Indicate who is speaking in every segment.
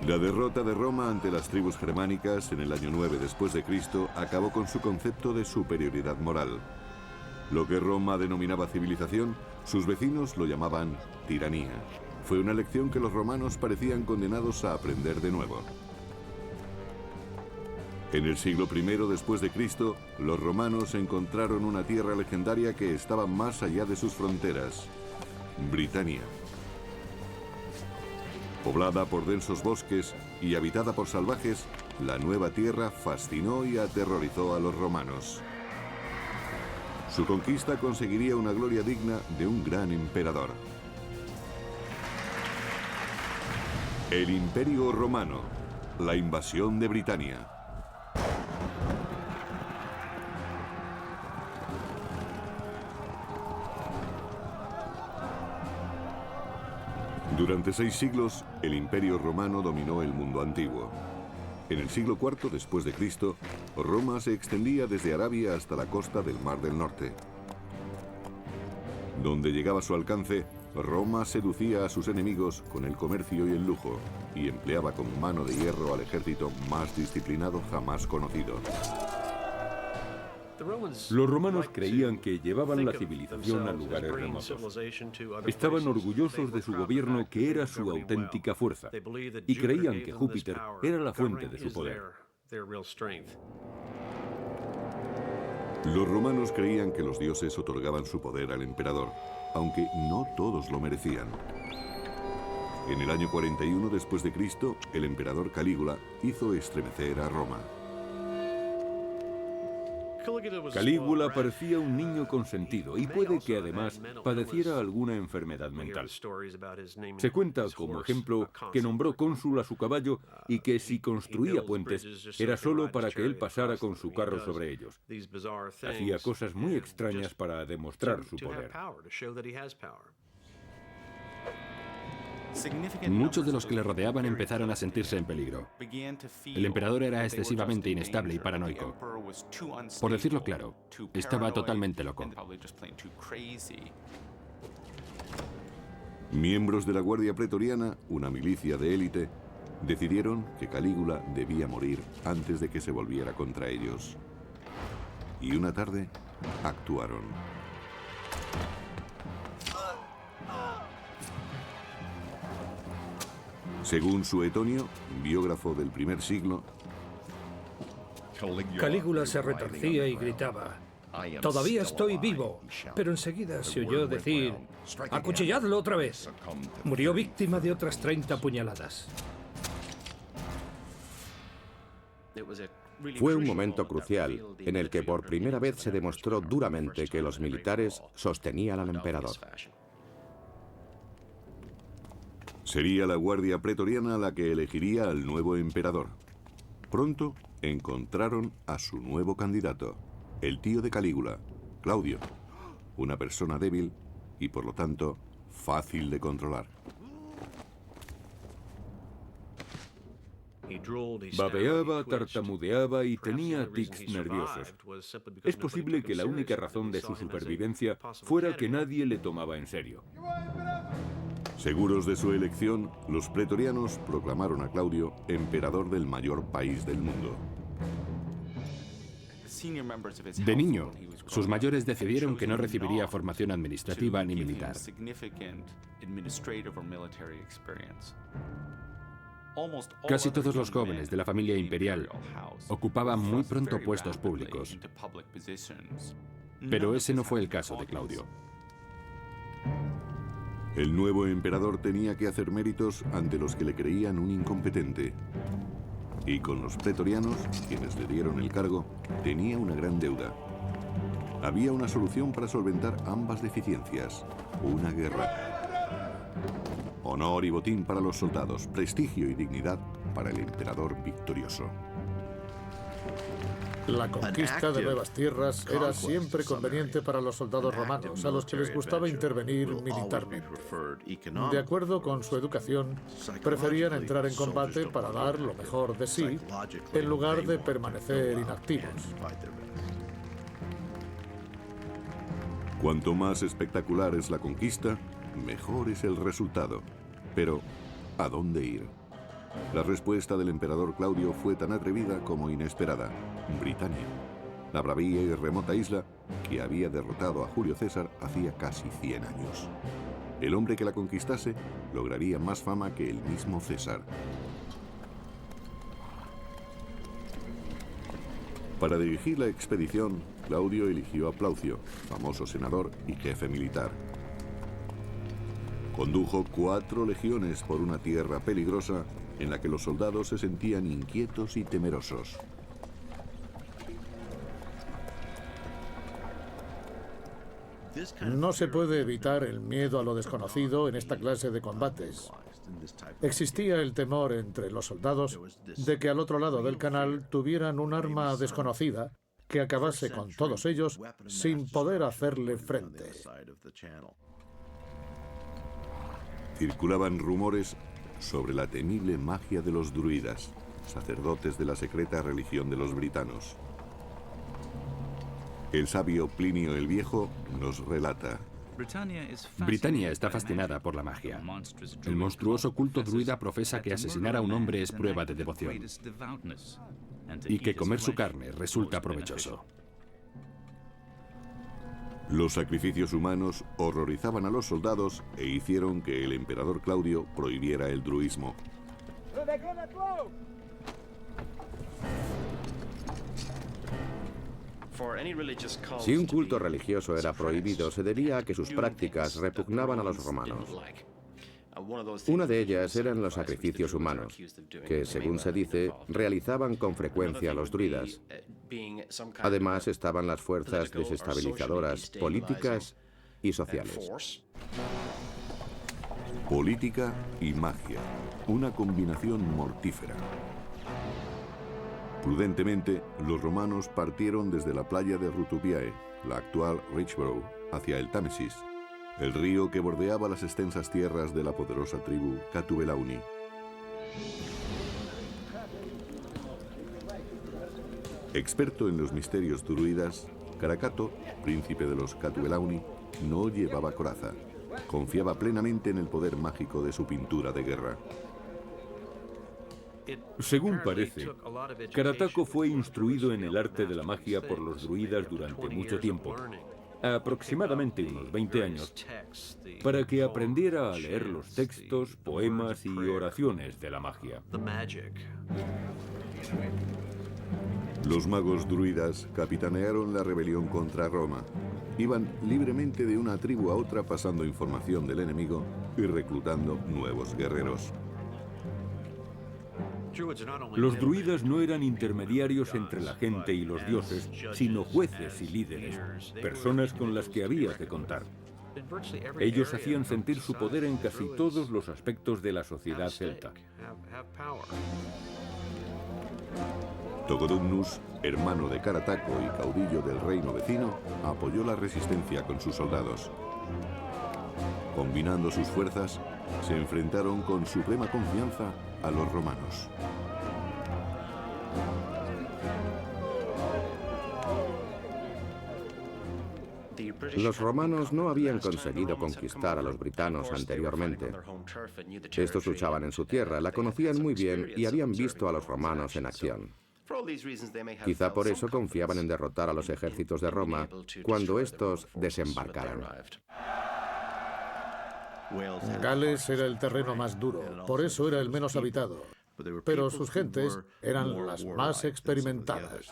Speaker 1: La derrota de Roma ante las tribus germánicas en el año 9 después de Cristo acabó con su concepto de superioridad moral. Lo que Roma denominaba civilización, sus vecinos lo llamaban tiranía. Fue una lección que los romanos parecían condenados a aprender de nuevo. En el siglo I después de Cristo, los romanos encontraron una tierra legendaria que estaba más allá de sus fronteras, Britania. Poblada por densos bosques y habitada por salvajes, la nueva tierra fascinó y aterrorizó a los romanos. Su conquista conseguiría una gloria digna de un gran emperador. El Imperio Romano, la invasión de Britania. Durante 6 siglos, el Imperio Romano dominó el mundo antiguo. En el siglo IV después de Cristo, Roma se extendía desde Arabia hasta la costa del Mar del Norte. Donde llegaba su alcance, Roma seducía a sus enemigos con el comercio y el lujo, y empleaba con mano de hierro al ejército más disciplinado jamás conocido.
Speaker 2: Los romanos creían que llevaban la civilización a lugares remotos. Estaban orgullosos de su gobierno, que era su auténtica fuerza, y creían que Júpiter era la fuente de su poder.
Speaker 1: Los romanos creían que los dioses otorgaban su poder al emperador, aunque no todos lo merecían. En el año 41 después de Cristo, el emperador Calígula hizo estremecer a Roma.
Speaker 2: Calígula parecía un niño consentido y puede que además padeciera alguna enfermedad mental. Se cuenta como ejemplo que nombró cónsul a su caballo y que si construía puentes era solo para que él pasara con su carro sobre ellos. Hacía cosas muy extrañas para demostrar su poder.
Speaker 3: Muchos de los que le rodeaban empezaron a sentirse en peligro. El emperador era excesivamente inestable y paranoico. Por decirlo claro, estaba totalmente loco.
Speaker 1: Miembros de la Guardia Pretoriana, una milicia de élite, decidieron que Calígula debía morir antes de que se volviera contra ellos. Y una tarde, actuaron. Según Suetonio, biógrafo del primer siglo,
Speaker 4: Calígula se retorcía y gritaba: «Todavía estoy vivo», pero enseguida se oyó decir: «Acuchilladlo otra vez». Murió víctima de otras 30 puñaladas.
Speaker 5: Fue un momento crucial en el que por primera vez se demostró duramente que los militares sostenían al emperador.
Speaker 1: Sería la Guardia Pretoriana la que elegiría al nuevo emperador. Pronto encontraron a su nuevo candidato, el tío de Calígula, Claudio, una persona débil y por lo tanto fácil de controlar.
Speaker 2: Babeaba, tartamudeaba y tenía tics nerviosos. Es posible que la única razón de su supervivencia fuera que nadie le tomaba en serio.
Speaker 1: Seguros de su elección, los pretorianos proclamaron a Claudio emperador del mayor país del mundo.
Speaker 3: De niño, sus mayores decidieron que no recibiría formación administrativa ni militar. Casi todos los jóvenes de la familia imperial ocupaban muy pronto puestos públicos. Pero ese no fue el caso de Claudio.
Speaker 1: El nuevo emperador tenía que hacer méritos ante los que le creían un incompetente. Y con los pretorianos, quienes le dieron el cargo, tenía una gran deuda. Había una solución para solventar ambas deficiencias: una guerra. Honor y botín para los soldados, prestigio y dignidad para el emperador victorioso.
Speaker 6: La conquista de nuevas tierras era siempre conveniente para los soldados romanos, a los que les gustaba intervenir militarmente. De acuerdo con su educación, preferían entrar en combate para dar lo mejor de sí, en lugar de permanecer inactivos.
Speaker 1: Cuanto más espectacular es la conquista, mejor es el resultado. Pero, ¿a dónde ir? La respuesta del emperador Claudio fue tan atrevida como inesperada: Britania, la bravía y remota isla que había derrotado a Julio César hacía casi 100 años. El hombre que la conquistase lograría más fama que el mismo César. Para dirigir la expedición, Claudio eligió a Plaucio, famoso senador y jefe militar. Condujo 4 legiones por una tierra peligrosa en la que los soldados se sentían inquietos y temerosos.
Speaker 6: No se puede evitar el miedo a lo desconocido en esta clase de combates. Existía el temor entre los soldados de que al otro lado del canal tuvieran un arma desconocida que acabase con todos ellos sin poder hacerle frente.
Speaker 1: Circulaban rumores sobre la temible magia de los druidas, sacerdotes de la secreta religión de los britanos. El sabio Plinio el Viejo nos relata:
Speaker 3: Britania está fascinada por la magia. El monstruoso culto druida profesa que asesinar a un hombre es prueba de devoción y que comer su carne resulta provechoso.
Speaker 1: Los sacrificios humanos horrorizaban a los soldados e hicieron que el emperador Claudio prohibiera el druismo.
Speaker 5: Si un culto religioso era prohibido, se debía a que sus prácticas repugnaban a los romanos. Una de ellas eran los sacrificios humanos, que, según se dice, realizaban con frecuencia los druidas. Además, estaban las fuerzas desestabilizadoras políticas y sociales.
Speaker 1: Política y magia, una combinación mortífera. Prudentemente, los romanos partieron desde la playa de Rutubiae, la actual Richborough, hacia el Támesis, el río que bordeaba las extensas tierras de la poderosa tribu Catubelauni. Experto en los misterios druidas, Caracato, príncipe de los Catubelauni, no llevaba coraza. Confiaba plenamente en el poder mágico de su pintura de guerra.
Speaker 2: Según parece, Carataco fue instruido en el arte de la magia por los druidas durante mucho tiempo, aproximadamente unos 20 años, para que aprendiera a leer los textos, poemas y oraciones de la magia.
Speaker 1: Los magos druidas capitanearon la rebelión contra Roma. Iban libremente de una tribu a otra pasando información del enemigo y reclutando nuevos guerreros.
Speaker 2: Los druidas no eran intermediarios entre la gente y los dioses, sino jueces y líderes, personas con las que había que contar. Ellos hacían sentir su poder en casi todos los aspectos de la sociedad celta.
Speaker 1: Togodumnus, hermano de Carataco y caudillo del reino vecino, apoyó la resistencia con sus soldados. Combinando sus fuerzas, se enfrentaron con suprema confianza a los romanos.
Speaker 5: Los romanos no habían conseguido conquistar a los britanos anteriormente. Estos luchaban en su tierra, la conocían muy bien y habían visto a los romanos en acción. Quizá por eso confiaban en derrotar a los ejércitos de Roma cuando estos desembarcaran.
Speaker 6: Gales era el terreno más duro, por eso era el menos habitado, pero sus gentes eran las más experimentadas.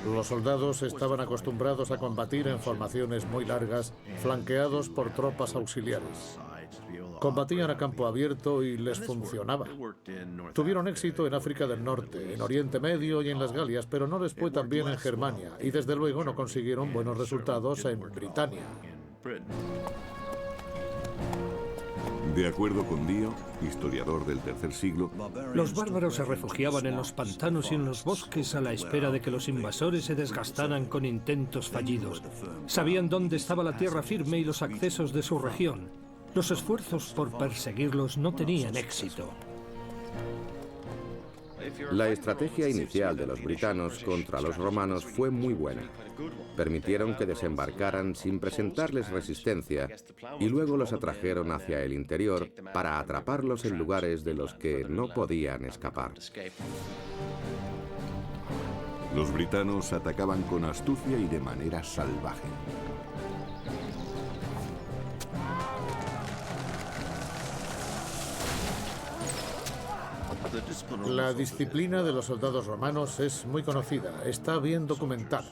Speaker 6: Los soldados estaban acostumbrados a combatir en formaciones muy largas, flanqueados por tropas auxiliares. Combatían a campo abierto y les funcionaba. Tuvieron éxito en África del Norte, en Oriente Medio y en las Galias, pero no les fue tan bien en Germania, y desde luego no consiguieron buenos resultados en Britania.
Speaker 1: De acuerdo con Dio, historiador del III siglo,
Speaker 4: los bárbaros se refugiaban en los pantanos y en los bosques a la espera de que los invasores se desgastaran con intentos fallidos. Sabían dónde estaba la tierra firme y los accesos de su región. Los esfuerzos por perseguirlos no tenían éxito.
Speaker 5: La estrategia inicial de los britanos contra los romanos fue muy buena. Permitieron que desembarcaran sin presentarles resistencia y luego los atrajeron hacia el interior para atraparlos en lugares de los que no podían escapar.
Speaker 1: Los britanos atacaban con astucia y de manera salvaje.
Speaker 6: La disciplina de los soldados romanos es muy conocida, está bien documentada.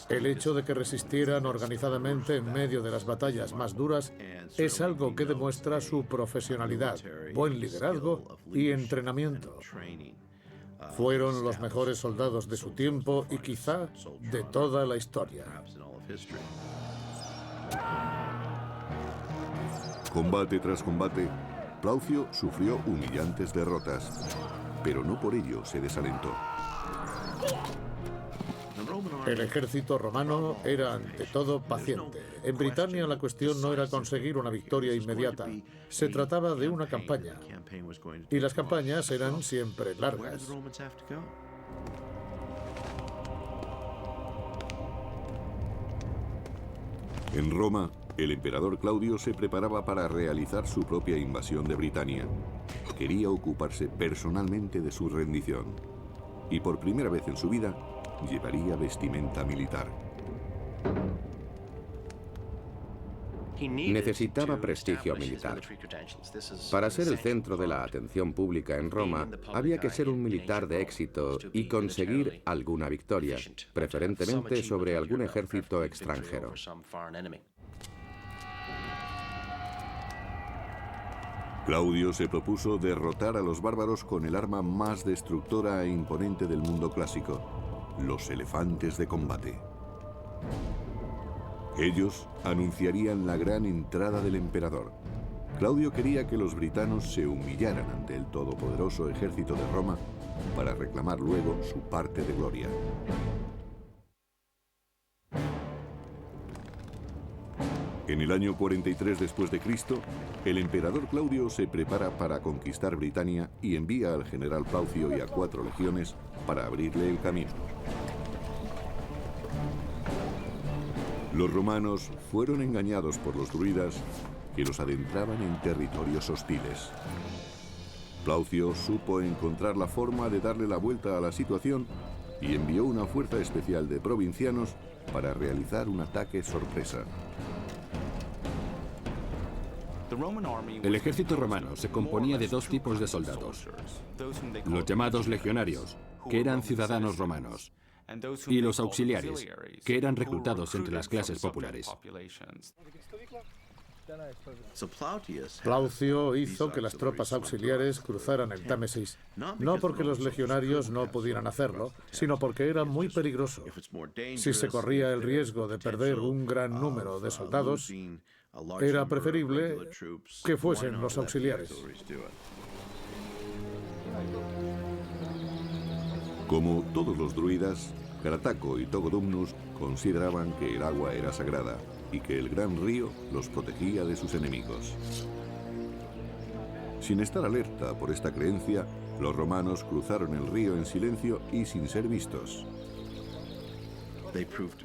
Speaker 6: El hecho de que resistieran organizadamente en medio de las batallas más duras es algo que demuestra su profesionalidad, buen liderazgo y entrenamiento. Fueron los mejores soldados de su tiempo y quizá de toda la historia.
Speaker 1: Combate tras combate, Plaucio sufrió humillantes derrotas, pero no por ello se desalentó.
Speaker 6: El ejército romano era ante todo paciente. En Britania la cuestión no era conseguir una victoria inmediata, se trataba de una campaña. Y las campañas eran siempre largas.
Speaker 1: En Roma, el emperador Claudio se preparaba para realizar su propia invasión de Britania. Quería ocuparse personalmente de su rendición. Y por primera vez en su vida, llevaría vestimenta militar.
Speaker 5: Necesitaba prestigio militar. Para ser el centro de la atención pública en Roma, había que ser un militar de éxito y conseguir alguna victoria, preferentemente sobre algún ejército extranjero.
Speaker 1: Claudio se propuso derrotar a los bárbaros con el arma más destructora e imponente del mundo clásico, los elefantes de combate. Ellos anunciarían la gran entrada del emperador. Claudio quería que los britanos se humillaran ante el todopoderoso ejército de Roma para reclamar luego su parte de gloria. En el año 43 después de Cristo, el emperador Claudio se prepara para conquistar Britania y envía al general Plaucio y a 4 legiones para abrirle el camino. Los romanos fueron engañados por los druidas que los adentraban en territorios hostiles. Plaucio supo encontrar la forma de darle la vuelta a la situación y envió una fuerza especial de provincianos para realizar un ataque sorpresa.
Speaker 3: El ejército romano se componía de 2 tipos de soldados: los llamados legionarios, que eran ciudadanos romanos, y los auxiliares, que eran reclutados entre las clases populares.
Speaker 6: Plaucio hizo que las tropas auxiliares cruzaran el Támesis, no porque los legionarios no pudieran hacerlo, sino porque era muy peligroso. Si se corría el riesgo de perder un gran número de soldados, era preferible que fuesen los auxiliares.
Speaker 1: Como todos los druidas, Carataco y Togodumnus consideraban que el agua era sagrada y que el gran río los protegía de sus enemigos. Sin estar alerta por esta creencia, los romanos cruzaron el río en silencio y sin ser vistos.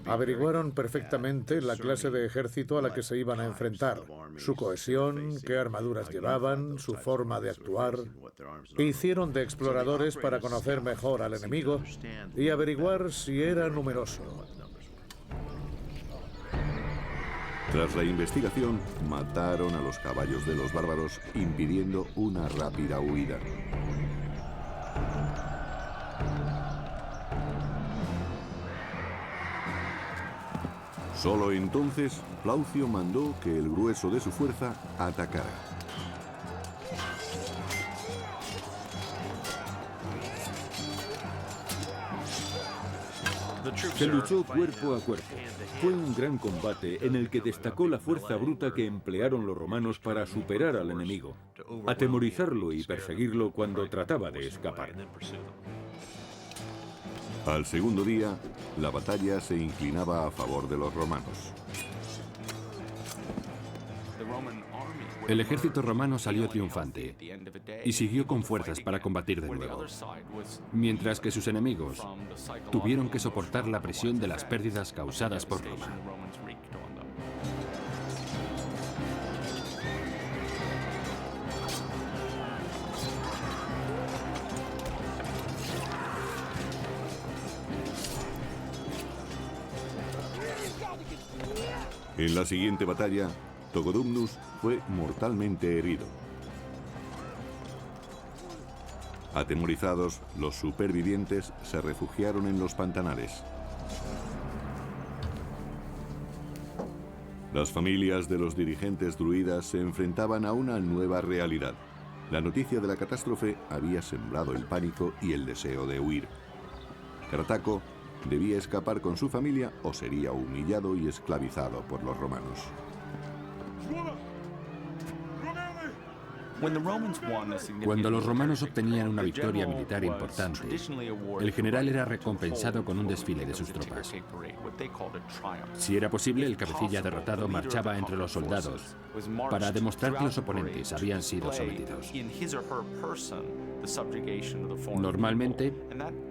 Speaker 6: Averiguaron perfectamente la clase de ejército a la que se iban a enfrentar, su cohesión, qué armaduras llevaban, su forma de actuar. Hicieron de exploradores para conocer mejor al enemigo y averiguar si era numeroso.
Speaker 1: Tras la investigación, mataron a los caballos de los bárbaros, impidiendo una rápida huida. Solo entonces, Plaucio mandó que el grueso de su fuerza atacara.
Speaker 2: Se luchó cuerpo a cuerpo. Fue un gran combate en el que destacó la fuerza bruta que emplearon los romanos para superar al enemigo, atemorizarlo y perseguirlo cuando trataba de escapar.
Speaker 1: Al segundo día, la batalla se inclinaba a favor de los romanos.
Speaker 3: El ejército romano salió triunfante y siguió con fuerzas para combatir de nuevo, mientras que sus enemigos tuvieron que soportar la presión de las pérdidas causadas por Roma.
Speaker 1: En la siguiente batalla, Togodumnus fue mortalmente herido. Atemorizados, los supervivientes se refugiaron en los pantanales. Las familias de los dirigentes druidas se enfrentaban a una nueva realidad. La noticia de la catástrofe había sembrado el pánico y el deseo de huir. Carataco debía escapar con su familia o sería humillado y esclavizado por los romanos.
Speaker 3: Cuando los romanos obtenían una victoria militar importante, el general era recompensado con un desfile de sus tropas. Si era posible, el cabecilla derrotado marchaba entre los soldados para demostrar que los oponentes habían sido sometidos. Normalmente,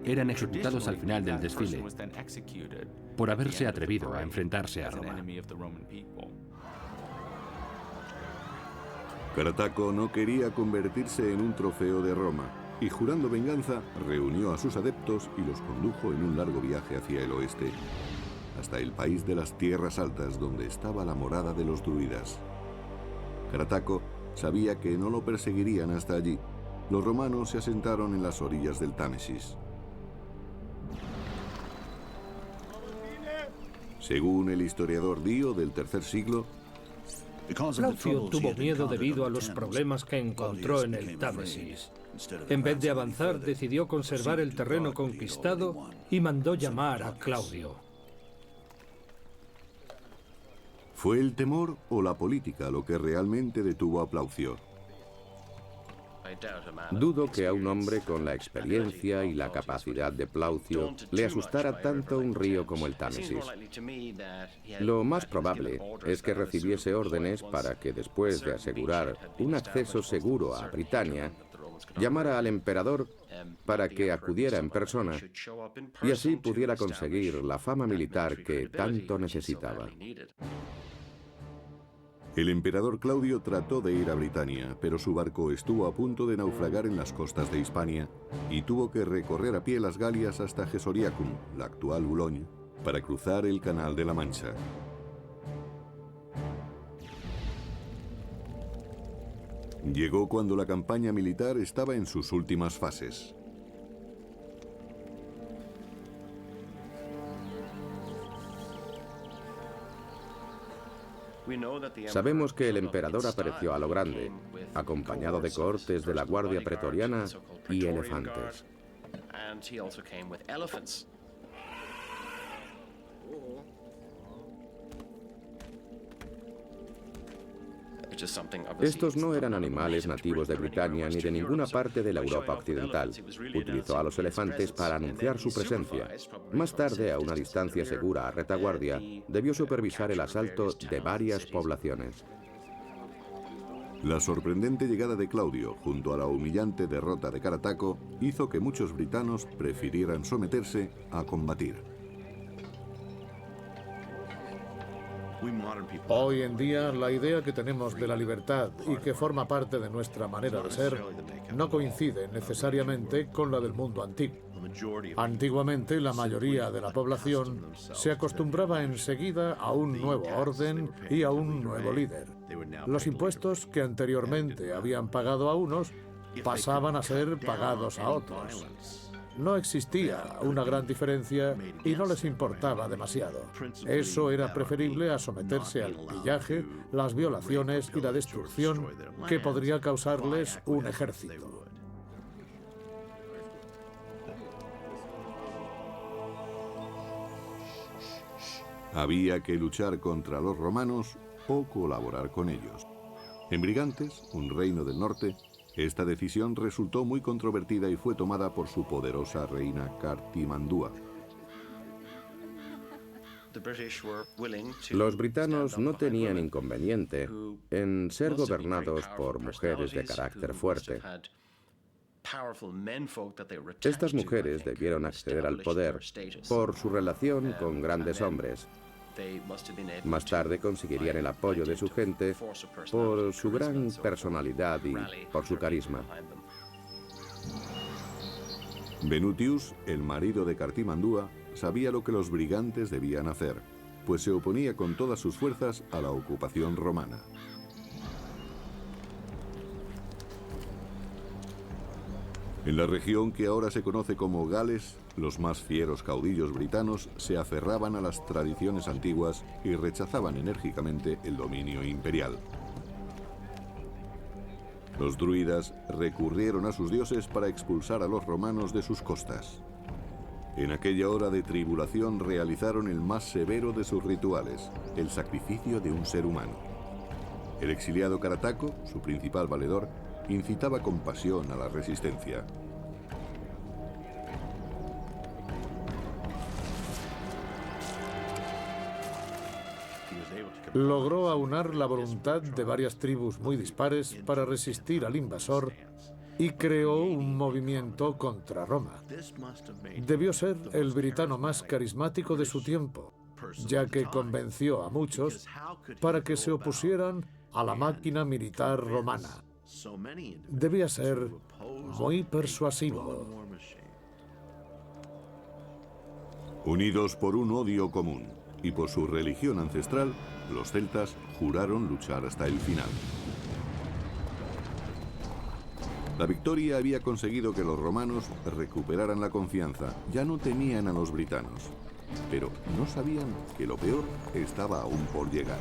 Speaker 3: eran ejecutados al final del desfile por haberse atrevido a enfrentarse a Roma.
Speaker 1: Carataco no quería convertirse en un trofeo de Roma y, jurando venganza, reunió a sus adeptos y los condujo en un largo viaje hacia el oeste, hasta el país de las tierras altas donde estaba la morada de los druidas. Carataco sabía que no lo perseguirían hasta allí. Los romanos se asentaron en las orillas del Támesis. Según el historiador Dio del III siglo,
Speaker 4: Plaucio tuvo miedo debido a los problemas que encontró en el Támesis. En vez de avanzar, decidió conservar el terreno conquistado y mandó llamar a Claudio.
Speaker 1: ¿Fue el temor o la política lo que realmente detuvo a Plaucio?
Speaker 5: Dudo que a un hombre con la experiencia y la capacidad de Plaucio le asustara tanto un río como el Támesis. Lo más probable es que recibiese órdenes para que, después de asegurar un acceso seguro a Britania, llamara al emperador para que acudiera en persona y así pudiera conseguir la fama militar que tanto necesitaba.
Speaker 1: El emperador Claudio trató de ir a Britania, pero su barco estuvo a punto de naufragar en las costas de Hispania y tuvo que recorrer a pie las Galias hasta Gesoriacum, la actual Boulogne, para cruzar el Canal de la Mancha. Llegó cuando la campaña militar estaba en sus últimas fases.
Speaker 5: Sabemos que el emperador apareció a lo grande, acompañado de cohortes de la Guardia Pretoriana y elefantes. Estos no eran animales nativos de Britania ni de ninguna parte de la Europa occidental. Utilizó a los elefantes para anunciar su presencia. Más tarde, a una distancia segura a retaguardia, debió supervisar el asalto de varias poblaciones.
Speaker 1: La sorprendente llegada de Claudio, junto a la humillante derrota de Carataco, hizo que muchos britanos prefirieran someterse a combatir.
Speaker 6: Hoy en día, la idea que tenemos de la libertad y que forma parte de nuestra manera de ser no coincide necesariamente con la del mundo antiguo. Antiguamente, la mayoría de la población se acostumbraba enseguida a un nuevo orden y a un nuevo líder. Los impuestos que anteriormente habían pagado a unos pasaban a ser pagados a otros. No existía una gran diferencia y no les importaba demasiado. Eso era preferible a someterse al pillaje, las violaciones y la destrucción que podría causarles un ejército.
Speaker 1: Había que luchar contra los romanos o colaborar con ellos. En Brigantes, un reino del norte, esta decisión resultó muy controvertida y fue tomada por su poderosa reina Cartimandúa.
Speaker 5: Los britanos no tenían inconveniente en ser gobernados por mujeres de carácter fuerte. Estas mujeres debieron acceder al poder por su relación con grandes hombres. Más tarde conseguirían el apoyo de su gente por su gran personalidad y por su carisma.
Speaker 1: Venutius, el marido de Cartimandúa, sabía lo que los brigantes debían hacer, pues se oponía con todas sus fuerzas a la ocupación romana. En la región que ahora se conoce como Gales, los más fieros caudillos britanos se aferraban a las tradiciones antiguas y rechazaban enérgicamente el dominio imperial. Los druidas recurrieron a sus dioses para expulsar a los romanos de sus costas. En aquella hora de tribulación realizaron el más severo de sus rituales, el sacrificio de un ser humano. El exiliado Carataco, su principal valedor, incitaba con pasión a la resistencia.
Speaker 6: Logró aunar la voluntad de varias tribus muy dispares para resistir al invasor y creó un movimiento contra Roma. Debió ser el britano más carismático de su tiempo, ya que convenció a muchos para que se opusieran a la máquina militar romana. Debía ser muy persuasivo.
Speaker 1: Unidos por un odio común y por su religión ancestral, los celtas juraron luchar hasta el final. La victoria había conseguido que los romanos recuperaran la confianza. Ya no temían a los britanos, pero no sabían que lo peor estaba aún por llegar.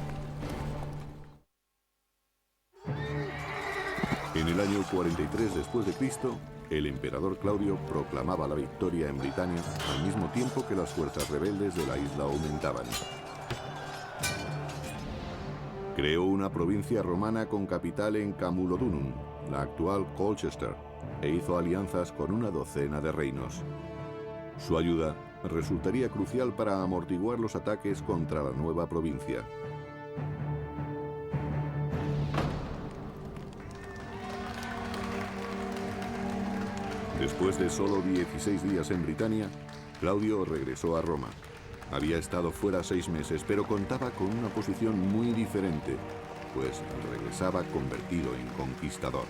Speaker 1: En el año 43 después de Cristo, el emperador Claudio proclamaba la victoria en Britania al mismo tiempo que las fuerzas rebeldes de la isla aumentaban. Creó una provincia romana con capital en Camulodunum, la actual Colchester, e hizo alianzas con una docena de reinos. Su ayuda resultaría crucial para amortiguar los ataques contra la nueva provincia. Después de solo 16 días en Britania, Claudio regresó a Roma. Había estado fuera 6 meses, pero contaba con una posición muy diferente, pues regresaba convertido en conquistador.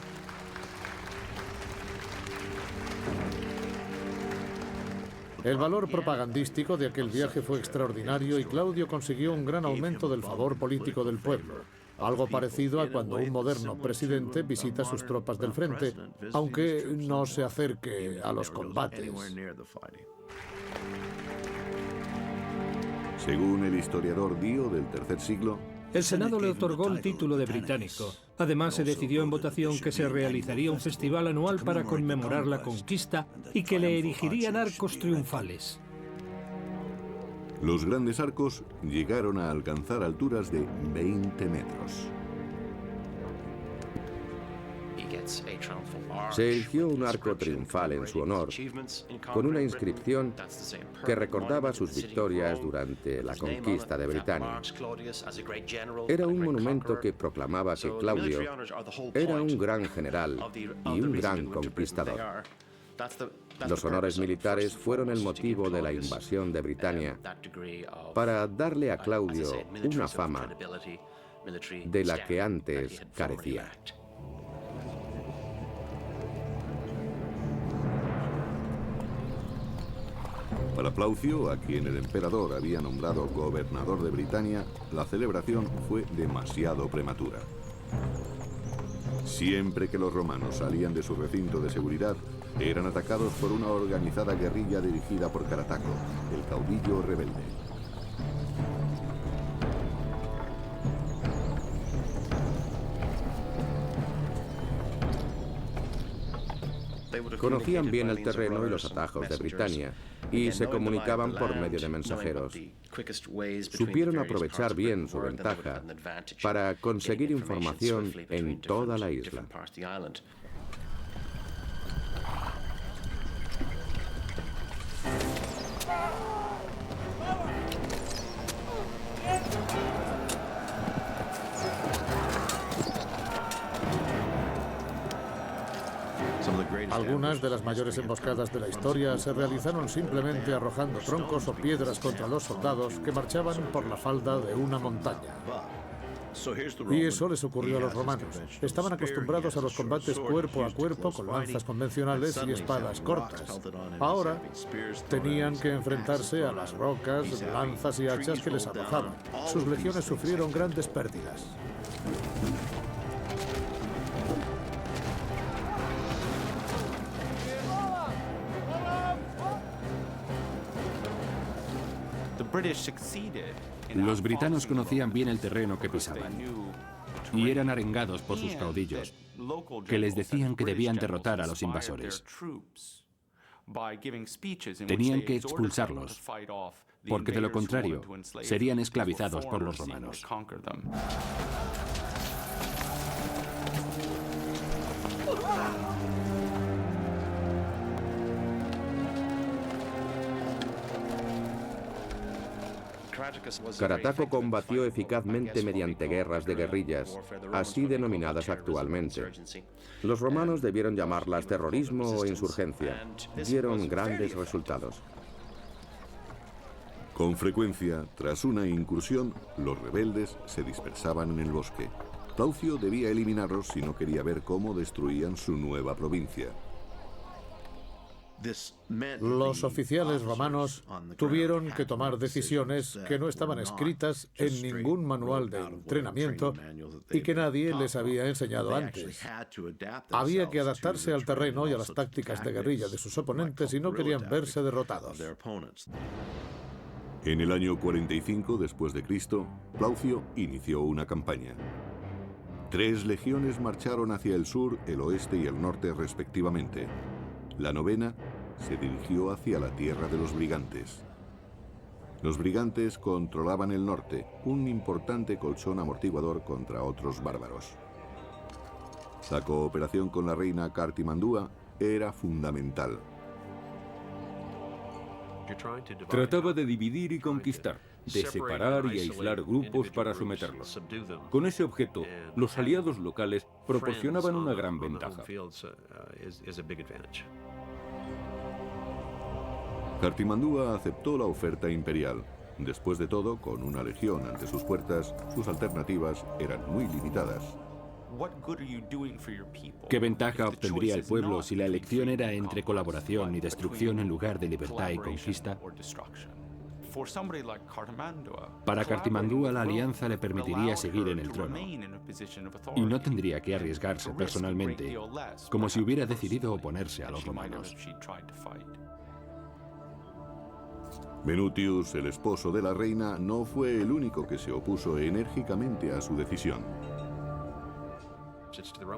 Speaker 6: El valor propagandístico de aquel viaje fue extraordinario y Claudio consiguió un gran aumento del favor político del pueblo. Algo parecido a cuando un moderno presidente visita sus tropas del frente, aunque no se acerque a los combates.
Speaker 1: Según el historiador Dio del III siglo,
Speaker 4: el Senado le otorgó el título de británico. Además, se decidió en votación que se realizaría un festival anual para conmemorar la conquista y que le erigirían arcos triunfales.
Speaker 1: Los grandes arcos llegaron a alcanzar alturas de 20 metros.
Speaker 5: Se erigió un arco triunfal en su honor, con una inscripción que recordaba sus victorias durante la conquista de Britania. Era un monumento que proclamaba que Claudio era un gran general y un gran conquistador. Los honores militares fueron el motivo de la invasión de Britania para darle a Claudio una fama de la que antes carecía.
Speaker 1: Para Plaucio, a quien el emperador había nombrado gobernador de Britania, la celebración fue demasiado prematura. Siempre que los romanos salían de su recinto de seguridad, eran atacados por una organizada guerrilla dirigida por Carataco, el caudillo rebelde.
Speaker 5: Conocían bien el terreno y los atajos de Britania y se comunicaban por medio de mensajeros. Supieron aprovechar bien su ventaja para conseguir información en toda la isla.
Speaker 6: Algunas de las mayores emboscadas de la historia se realizaron simplemente arrojando troncos o piedras contra los soldados que marchaban por la falda de una montaña. Y eso les ocurrió a los romanos. Estaban acostumbrados a los combates cuerpo a cuerpo con lanzas convencionales y espadas cortas. Ahora tenían que enfrentarse a las rocas, lanzas y hachas que les arrojaban. Sus legiones sufrieron grandes pérdidas.
Speaker 3: Los britanos conocían bien el terreno que pisaban y eran arengados por sus caudillos, que les decían que debían derrotar a los invasores. Tenían que expulsarlos, porque de lo contrario serían esclavizados por los romanos.
Speaker 5: Carataco combatió eficazmente mediante guerras de guerrillas, así denominadas actualmente. Los romanos debieron llamarlas terrorismo o insurgencia. Dieron grandes resultados.
Speaker 1: Con frecuencia, tras una incursión, los rebeldes se dispersaban en el bosque. Plaucio debía eliminarlos si no quería ver cómo destruían su nueva provincia.
Speaker 6: Los oficiales romanos tuvieron que tomar decisiones que no estaban escritas en ningún manual de entrenamiento y que nadie les había enseñado antes. Había que adaptarse al terreno y a las tácticas de guerrilla de sus oponentes y no querían verse derrotados.
Speaker 1: En el año 45 después de Cristo, Plaucio inició una campaña. 3 legiones marcharon hacia el sur, el oeste y el norte respectivamente. La novena se dirigió hacia la tierra de los brigantes. Los brigantes controlaban el norte, un importante colchón amortiguador contra otros bárbaros. La cooperación con la reina Cartimandúa era fundamental.
Speaker 2: Trataba de dividir y conquistar, de separar y aislar grupos para someterlos. Con ese objeto, los aliados locales proporcionaban una gran ventaja.
Speaker 1: Cartimandúa aceptó la oferta imperial. Después de todo, con una legión ante sus puertas, sus alternativas eran muy limitadas.
Speaker 3: ¿Qué ventaja obtendría el pueblo si la elección era entre colaboración y destrucción en lugar de libertad y conquista? Para Cartimandúa la alianza le permitiría seguir en el trono y no tendría que arriesgarse personalmente, como si hubiera decidido oponerse a los romanos.
Speaker 1: Venutius, el esposo de la reina, no fue el único que se opuso enérgicamente a su decisión.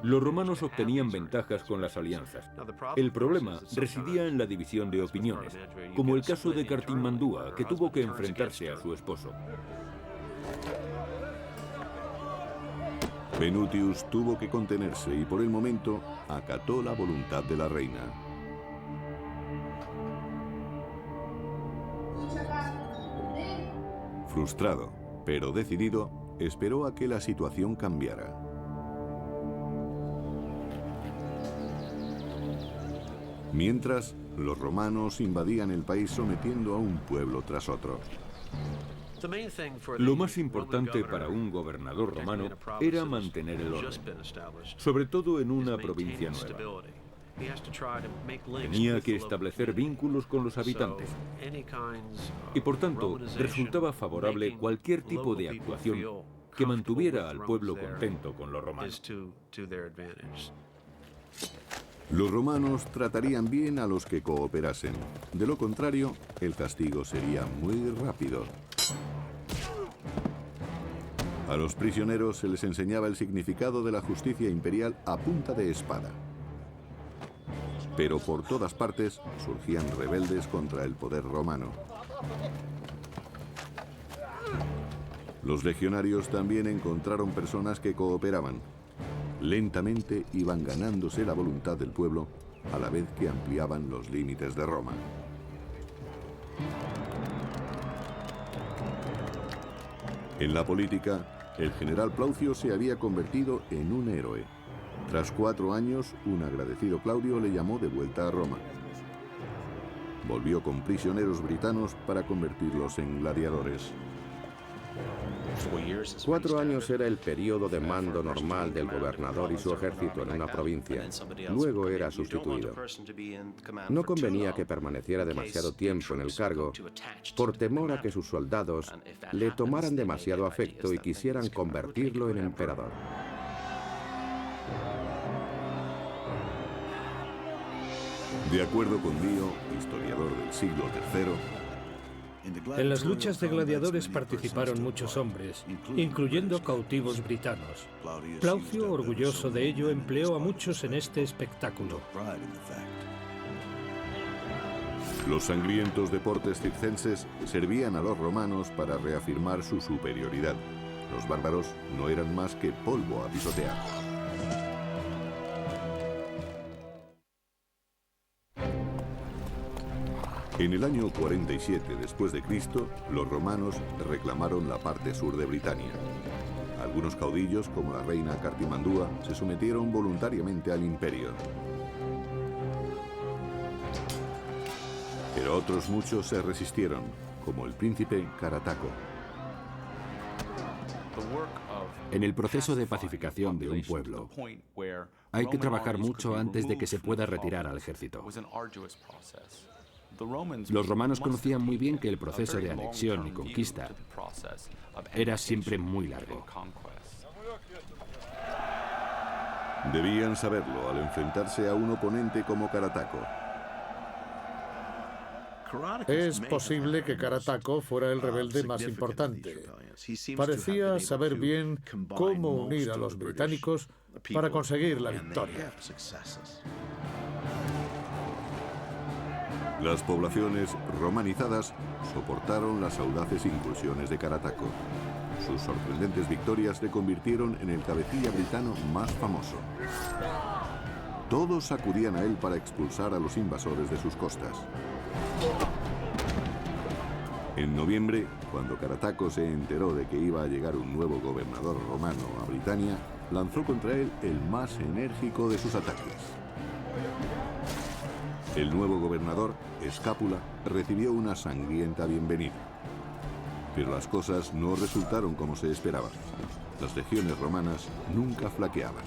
Speaker 2: Los romanos obtenían ventajas con las alianzas. El problema residía en la división de opiniones, como el caso de Cartimandúa, que tuvo que enfrentarse a su esposo.
Speaker 1: Venutius tuvo que contenerse y por el momento acató la voluntad de la reina. Frustrado, pero decidido, esperó a que la situación cambiara. Mientras, los romanos invadían el país sometiendo a un pueblo tras otro.
Speaker 2: Lo más importante para un gobernador romano era mantener el orden, sobre todo en una provincia nueva. Tenía que establecer vínculos con los habitantes y por tanto resultaba favorable cualquier tipo de actuación que mantuviera al pueblo contento con los romanos.
Speaker 1: Los romanos tratarían bien a los que cooperasen. De lo contrario, el castigo sería muy rápido. A los prisioneros se les enseñaba el significado de la justicia imperial a punta de espada. Pero por todas partes surgían rebeldes contra el poder romano. Los legionarios también encontraron personas que cooperaban. Lentamente iban ganándose la voluntad del pueblo a la vez que ampliaban los límites de Roma. En la política, el general Plaucio se había convertido en un héroe. Tras 4 años, un agradecido Claudio le llamó de vuelta a Roma. Volvió con prisioneros britanos para convertirlos en gladiadores.
Speaker 5: 4 años era el periodo de mando normal del gobernador y su ejército en una provincia. Luego era sustituido. No convenía que permaneciera demasiado tiempo en el cargo por temor a que sus soldados le tomaran demasiado afecto y quisieran convertirlo en emperador.
Speaker 1: De acuerdo con Dio, historiador del siglo III,
Speaker 4: en las luchas de gladiadores participaron muchos hombres, incluyendo cautivos britanos. Plaucio, orgulloso de ello, empleó a muchos en este espectáculo.
Speaker 1: los sangrientos deportes circenses servían a los romanos para reafirmar su superioridad. Los bárbaros no eran más que polvo a pisotear. En el año 47 después de Cristo, los romanos reclamaron la parte sur de Britania. Algunos caudillos, como la reina Cartimandúa, se sometieron voluntariamente al imperio. Pero otros muchos se resistieron, como el príncipe Carataco.
Speaker 3: En el proceso de pacificación de un pueblo, hay que trabajar mucho antes de que se pueda retirar al ejército. Los romanos conocían muy bien que el proceso de anexión y conquista era siempre muy largo.
Speaker 1: Debían saberlo al enfrentarse a un oponente como Carataco.
Speaker 6: Es posible que Carataco fuera el rebelde más importante. Parecía saber bien cómo unir a los británicos para conseguir la victoria.
Speaker 1: Las poblaciones romanizadas soportaron las audaces incursiones de Carataco. Sus sorprendentes victorias le convirtieron en el cabecilla britano más famoso. Todos acudían a él para expulsar a los invasores de sus costas. En noviembre, cuando Carataco se enteró de que iba a llegar un nuevo gobernador romano a Britania, lanzó contra él el más enérgico de sus ataques. El nuevo gobernador, Escápula, recibió una sangrienta bienvenida. Pero las cosas no resultaron como se esperaba. Las legiones romanas nunca flaqueaban.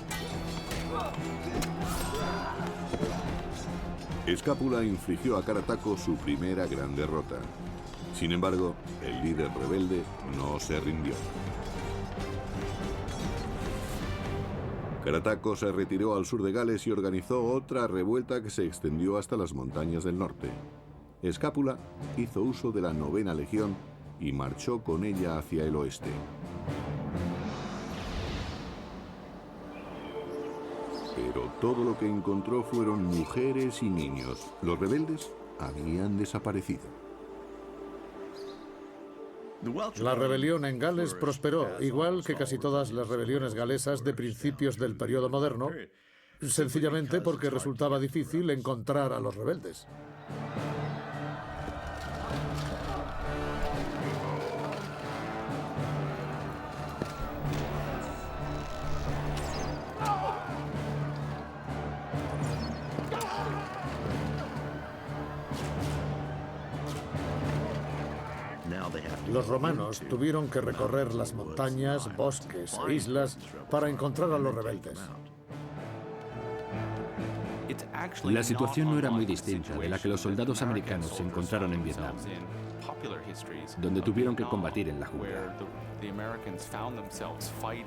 Speaker 1: Escápula infligió a Carataco su primera gran derrota. Sin embargo, el líder rebelde no se rindió. Carataco se retiró al sur de Gales y organizó otra revuelta que se extendió hasta las montañas del norte. Escápula hizo uso de la 9ª legión y marchó con ella hacia el oeste. Pero todo lo que encontró fueron mujeres y niños. Los rebeldes habían desaparecido.
Speaker 6: La rebelión en Gales prosperó, igual que casi todas las rebeliones galesas de principios del periodo moderno, sencillamente porque resultaba difícil encontrar a los rebeldes. Los romanos tuvieron que recorrer las montañas, bosques e islas para encontrar a los rebeldes.
Speaker 3: La situación no era muy distinta de la que los soldados americanos se encontraron en Vietnam, donde tuvieron que combatir en la jungla.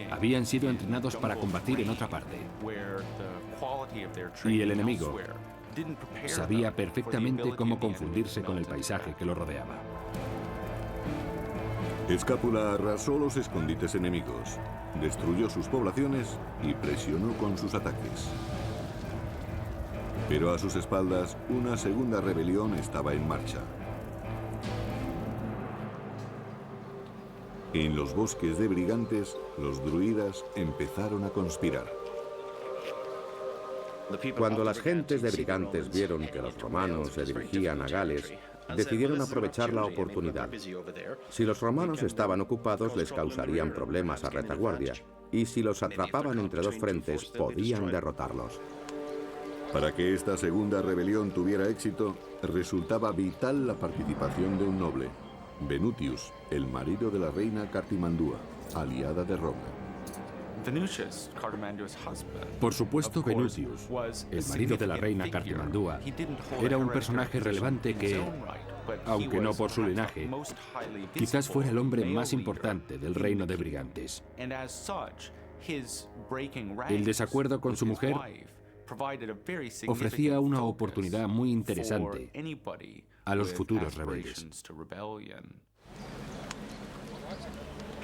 Speaker 3: Habían sido entrenados para combatir en otra parte. Y el enemigo sabía perfectamente cómo confundirse con el paisaje que lo rodeaba.
Speaker 1: Escápula arrasó los escondites enemigos, destruyó sus poblaciones y presionó con sus ataques. Pero a sus espaldas, una segunda rebelión estaba en marcha. En los bosques de Brigantes, los druidas empezaron a conspirar.
Speaker 5: Cuando las gentes de Brigantes vieron que los romanos se dirigían a Gales, decidieron aprovechar la oportunidad. Si los romanos estaban ocupados, les causarían problemas a retaguardia, y si los atrapaban entre dos frentes, podían derrotarlos.
Speaker 1: Para que esta segunda rebelión tuviera éxito, resultaba vital la participación de un noble, Venutius, el marido de la reina Cartimandúa, aliada de Roma.
Speaker 3: Por supuesto, Venutius, el marido de la reina Cartimandúa, era un personaje relevante que, aunque no por su linaje, quizás fuera el hombre más importante del reino de Brigantes. El desacuerdo con su mujer ofrecía una oportunidad muy interesante a los futuros rebeldes.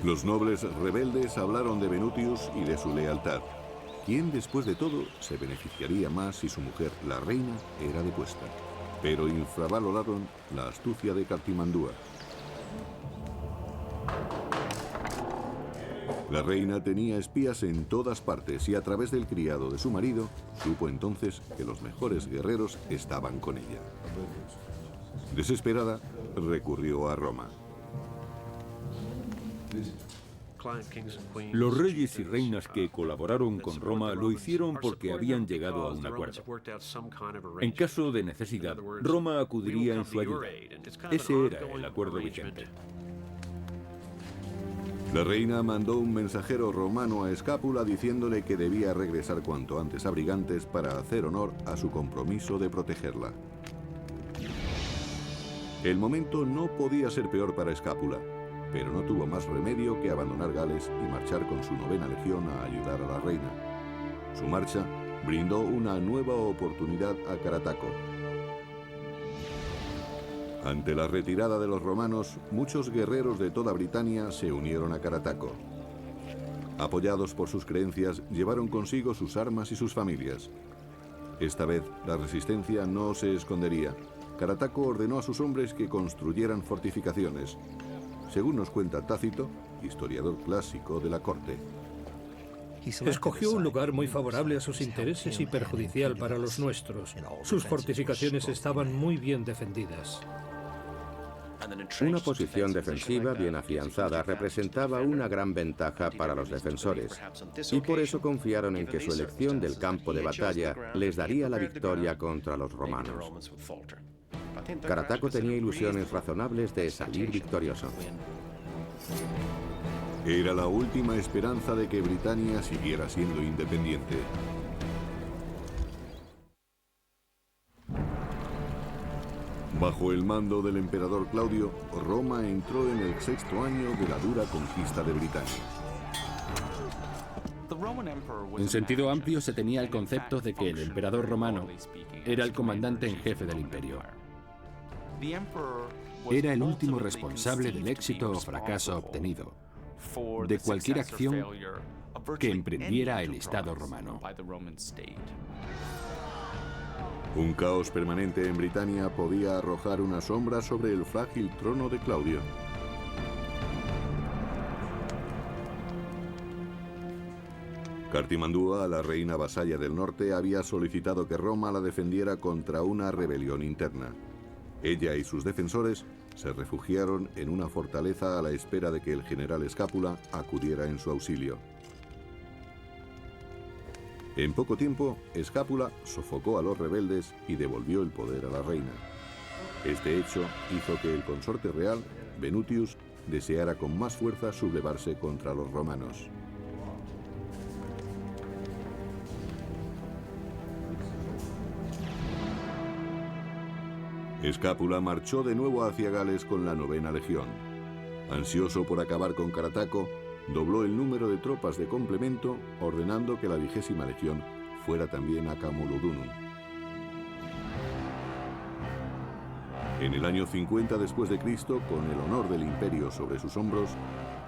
Speaker 1: Los nobles rebeldes hablaron de Venutius y de su lealtad. ¿Quién, después de todo, se beneficiaría más si su mujer, la reina, era depuesta? Pero infravaloraron la astucia de Cartimandúa. La reina tenía espías en todas partes y a través del criado de su marido supo entonces que los mejores guerreros estaban con ella. Desesperada, recurrió a Roma.
Speaker 2: Los reyes y reinas que colaboraron con Roma lo hicieron porque habían llegado a un acuerdo. En caso de necesidad, Roma acudiría en su ayuda. Ese era el acuerdo vigente.
Speaker 1: La reina mandó un mensajero romano a Escápula diciéndole que debía regresar cuanto antes a Brigantes para hacer honor a su compromiso de protegerla. El momento no podía ser peor para Escápula, pero no tuvo más remedio que abandonar Gales y marchar con su 9ª legión a ayudar a la reina. Su marcha brindó una nueva oportunidad a Carataco. Ante la retirada de los romanos, muchos guerreros de toda Britania se unieron a Carataco. Apoyados por sus creencias, llevaron consigo sus armas y sus familias. Esta vez, la resistencia no se escondería. Carataco ordenó a sus hombres que construyeran fortificaciones, según nos cuenta Tácito, historiador clásico de la corte.
Speaker 4: Escogió un lugar muy favorable a sus intereses y perjudicial para los nuestros. Sus fortificaciones estaban muy bien defendidas.
Speaker 5: Una posición defensiva bien afianzada representaba una gran ventaja para los defensores, y por eso confiaron en que su elección del campo de batalla les daría la victoria contra los romanos. Carataco tenía ilusiones razonables de salir victorioso.
Speaker 1: Era la última esperanza de que Britania siguiera siendo independiente. Bajo el mando del emperador Claudio, Roma entró en el 6º año de la dura conquista de Britania.
Speaker 3: En sentido amplio se tenía el concepto de que el emperador romano era el comandante en jefe del imperio. Era el último responsable del éxito o fracaso obtenido, de cualquier acción que emprendiera el Estado romano.
Speaker 1: Un caos permanente en Britania podía arrojar una sombra sobre el frágil trono de Claudio. Cartimandúa, la reina vasalla del norte, había solicitado que Roma la defendiera contra una rebelión interna. Ella y sus defensores se refugiaron en una fortaleza a la espera de que el general Escápula acudiera en su auxilio. En poco tiempo, Escápula sofocó a los rebeldes y devolvió el poder a la reina. Este hecho hizo que el consorte real, Venutius, deseara con más fuerza sublevarse contra los romanos. Escápula marchó de nuevo hacia Gales con la 9ª legión. Ansioso por acabar con Carataco, dobló el número de tropas de complemento, ordenando que la 20ª legión fuera también a Camulodunum. En el año 50 después de Cristo, con el honor del imperio sobre sus hombros,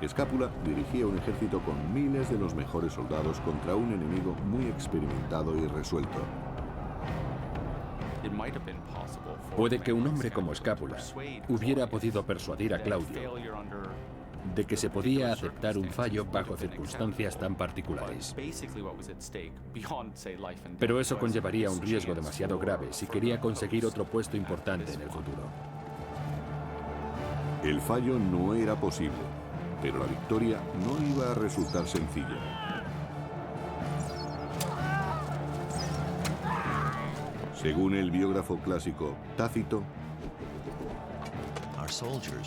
Speaker 1: Escápula dirigía un ejército con miles de los mejores soldados contra un enemigo muy experimentado y resuelto.
Speaker 3: Puede que un hombre como Escápula hubiera podido persuadir a Claudio de que se podía aceptar un fallo bajo circunstancias tan particulares. Pero eso conllevaría un riesgo demasiado grave si quería conseguir otro puesto importante en el futuro.
Speaker 1: El fallo no era posible, pero la victoria no iba a resultar sencilla. Según el biógrafo clásico Tácito,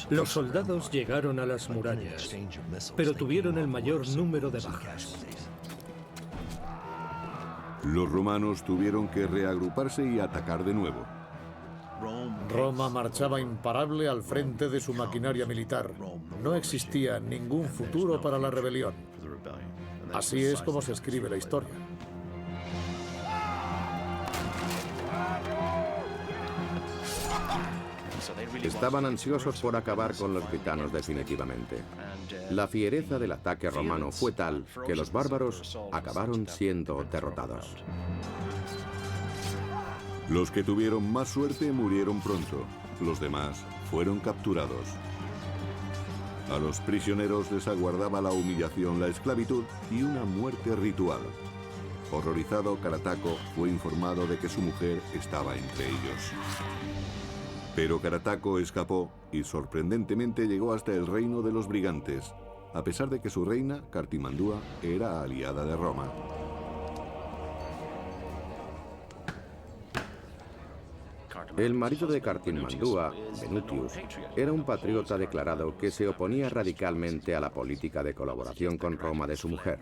Speaker 4: los soldados llegaron a las murallas, pero tuvieron el mayor número de bajas.
Speaker 1: los romanos tuvieron que reagruparse y atacar de nuevo.
Speaker 6: Roma marchaba imparable al frente de su maquinaria militar. No existía ningún futuro para la rebelión. Así es como se escribe la historia.
Speaker 5: Estaban ansiosos por acabar con los britanos definitivamente. La fiereza del ataque romano fue tal que los bárbaros acabaron siendo derrotados.
Speaker 1: Los que tuvieron más suerte murieron pronto, los demás fueron capturados. A los prisioneros les aguardaba la humillación, la esclavitud y una muerte ritual. Horrorizado, Carataco fue informado de que su mujer estaba entre ellos. Pero Carataco escapó y sorprendentemente llegó hasta el reino de los brigantes, a pesar de que su reina, Cartimandúa, era aliada de Roma.
Speaker 5: El marido de Cartimandúa, Venutius, era un patriota declarado que se oponía radicalmente a la política de colaboración con Roma de su mujer.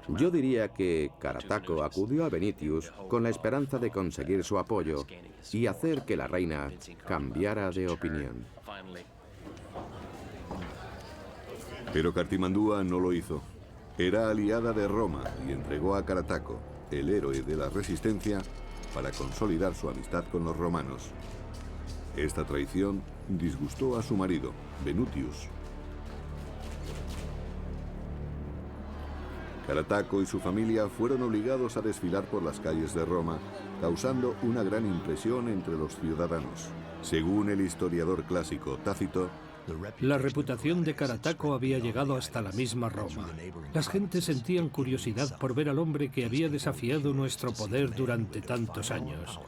Speaker 5: Yo diría que Carataco acudió a Venutius con la esperanza de conseguir su apoyo y hacer que la reina cambiara de opinión.
Speaker 1: Pero Cartimandúa no lo hizo. Era aliada de Roma y entregó a Carataco, el héroe de la resistencia, para consolidar su amistad con los romanos. Esta traición disgustó a su marido, Venutius. Carataco y su familia fueron obligados a desfilar por las calles de Roma, causando una gran impresión entre los ciudadanos. Según el historiador clásico Tácito,
Speaker 4: la reputación de Carataco había llegado hasta la misma Roma. Las gentes sentían curiosidad por ver al hombre que había desafiado nuestro poder durante tantos años.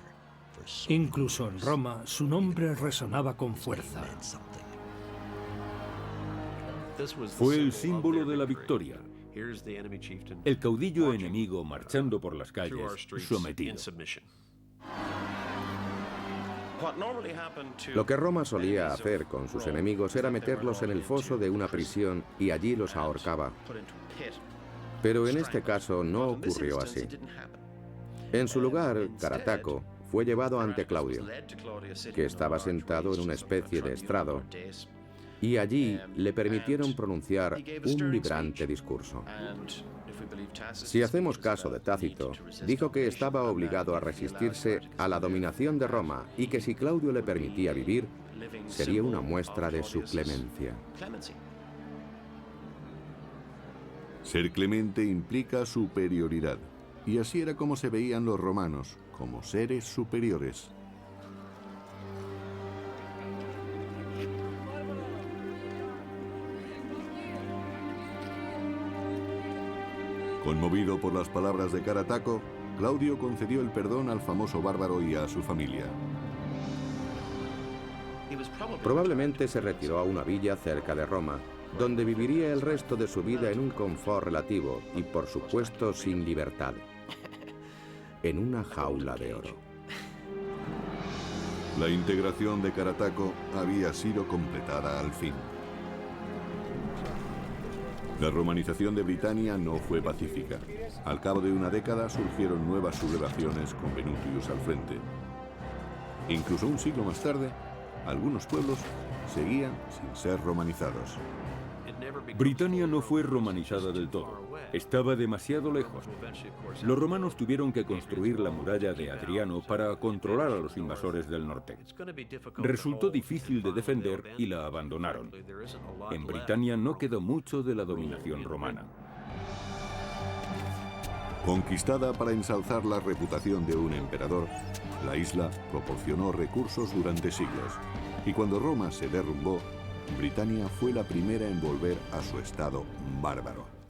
Speaker 4: Incluso en Roma, su nombre resonaba con fuerza.
Speaker 2: Fue el símbolo de la victoria. El caudillo enemigo marchando por las calles, sometido.
Speaker 5: Lo que Roma solía hacer con sus enemigos era meterlos en el foso de una prisión y allí los ahorcaba. Pero en este caso no ocurrió así. En su lugar, Carataco fue llevado ante Claudio, que estaba sentado en una especie de estrado, y allí le permitieron pronunciar un vibrante discurso. Si hacemos caso de Tácito, dijo que estaba obligado a resistirse a la dominación de Roma y que si Claudio le permitía vivir, sería una muestra de su clemencia.
Speaker 1: ser clemente implica superioridad, y así era como se veían los romanos, como seres superiores. Conmovido por las palabras de Carataco, Claudio concedió el perdón al famoso bárbaro y a su familia.
Speaker 5: Probablemente se retiró a una villa cerca de Roma, donde viviría el resto de su vida en un confort relativo y, por supuesto, sin libertad. En una jaula de oro.
Speaker 1: La integración de Carataco había sido completada al fin. La romanización de Britania no fue pacífica. Al cabo de una década surgieron nuevas sublevaciones con Venutius al frente. Incluso un siglo más tarde, algunos pueblos seguían sin ser romanizados.
Speaker 2: Britania no fue romanizada del todo. Estaba demasiado lejos. Los romanos tuvieron que construir la muralla de Adriano para controlar a los invasores del norte. Resultó difícil de defender y la abandonaron. En Britania no quedó mucho de la dominación romana.
Speaker 1: Conquistada para ensalzar la reputación de un emperador, la isla proporcionó recursos durante siglos. Y cuando Roma se derrumbó, Britania fue la primera en volver a su estado bárbaro.